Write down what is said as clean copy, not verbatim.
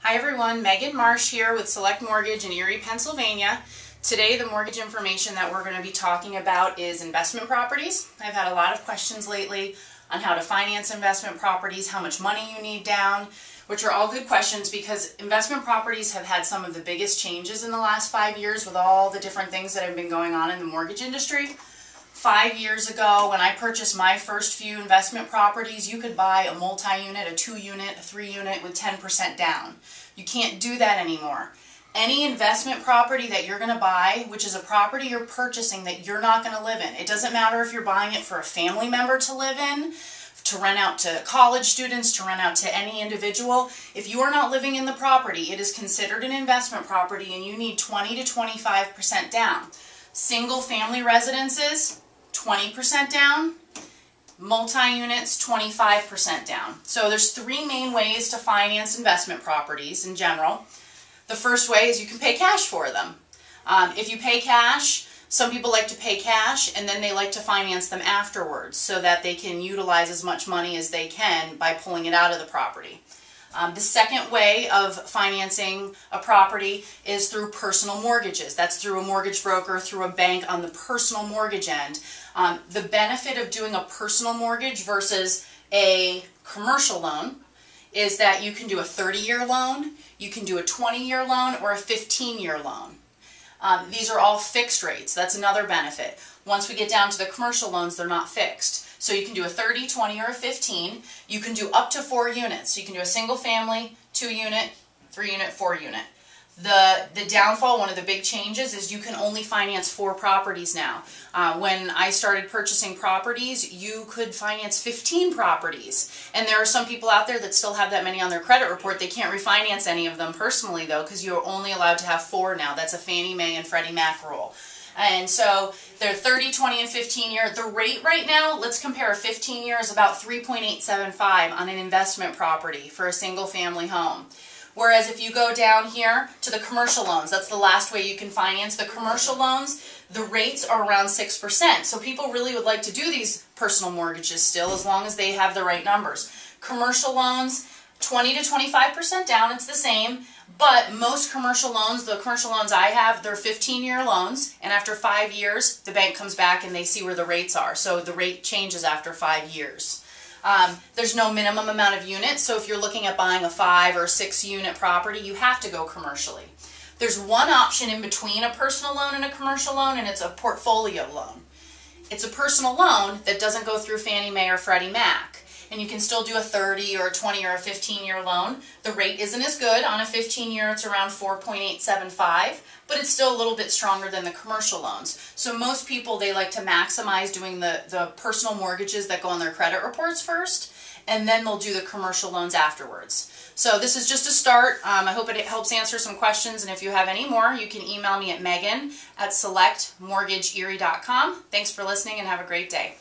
Hi everyone, Megan Marsh here with Select Mortgage in Erie, Pennsylvania. Today the mortgage information that we're going to be talking about is investment properties. I've had a lot of questions lately on how to finance investment properties, how much money you need down, which are all good questions because investment properties have had some of the biggest changes in the last 5 years with all the different things that have been going on in the mortgage industry. 5 years ago, when I purchased my first few investment properties, you could buy a multi-unit, a 2-unit, a 3-unit with 10% down. You can't do that anymore. Any investment property that you're going to buy, which is a property you're purchasing that you're not going to live in, it doesn't matter if you're buying it for a family member to live in, to rent out to college students, to rent out to any individual. If you are not living in the property, it is considered an investment property and you need 20 to 25% down. Single family residences, 20% down. Multi-units, 25% down. So there's three main ways to finance investment properties in general. The first way is you can pay cash for them. If you pay cash, some people like to pay cash and then they like to finance them afterwards so that they can utilize as much money as they can by pulling it out of the property. The second way of financing a property is through personal mortgages. That's through a mortgage broker, through a bank on the personal mortgage end. The benefit of doing a personal mortgage versus a commercial loan is that you can do a 30-year loan, you can do a 20-year loan, or a 15-year loan. These are all fixed rates. That's another benefit. Once we get down to the commercial loans, they're not fixed. So you can do a 30, 20, or a 15. You can do up to 4 units. So you can do a single family, 2-unit, 3-unit, 4-unit. The downfall, one of the big changes, is you can only finance 4 properties now. When I started purchasing properties, you could finance 15 properties. And there are some people out there that still have that many on their credit report. They can't refinance any of them personally, though, because you're only allowed to have 4 now. That's a Fannie Mae and Freddie Mac rule. And so they're 30, 20, and 15 year. The rate right now, let's compare a 15 year is about 3.875 on an investment property for a single family home. Whereas if you go down here to the commercial loans, that's the last way you can finance the commercial loans, the rates are around 6%. So people really would like to do these personal mortgages still as long as they have the right numbers. Commercial loans, 20 to 25% down, it's the same, but most commercial loans, the commercial loans I have, they're 15-year loans, and after 5 years, the bank comes back and they see where the rates are. So the rate changes after 5 years. There's no minimum amount of units, so if you're looking at buying a 5 or 6-unit property, you have to go commercially. There's one option in between a personal loan and a commercial loan, and it's a portfolio loan. It's a personal loan that doesn't go through Fannie Mae or Freddie Mac. And you can still do a 30 or a 20 or a 15-year loan. The rate isn't as good. On a 15-year, it's around 4.875, but it's still a little bit stronger than the commercial loans. So most people, they like to maximize doing the personal mortgages that go on their credit reports first, and then they'll do the commercial loans afterwards. So this is just a start. I hope it helps answer some questions, and if you have any more, you can email me at megan@selectmortgageerie.com. Thanks for listening and have a great day.